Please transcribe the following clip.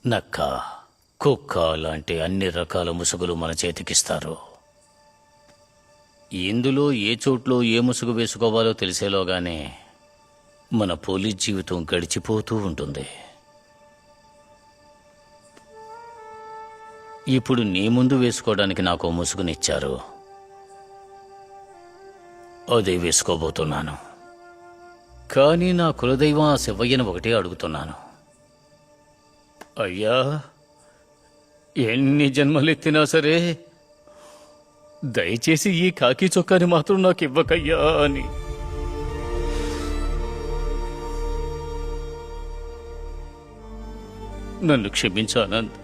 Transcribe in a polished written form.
నక్క, కుక్క లాంటి అన్ని రకాల ముసుగులు మన చేతికిస్తారు. ఇందులో ఏ చోట్లో ఏ ముసుగు వేసుకోవాలో తెలిసేలోగానే మన పోలీస్ జీవితం గడిచిపోతూ ఉంటుంది. ఇప్పుడు నీ ముందు వేసుకోవడానికి నాకు ముసుగునిచ్చారు, అదే వేసుకోబోతున్నాను. కానీ నా కులదైవం ఆ శివయ్యను ఒకటే అడుగుతున్నాను. అయ్యా, ఎన్ని జన్మలెత్తినా సరే దయచేసి ఈ కాకి చొక్కాని మాత్రం నాకు ఇవ్వకయ్యా అని. నన్ను క్షమించు ఆనంద్.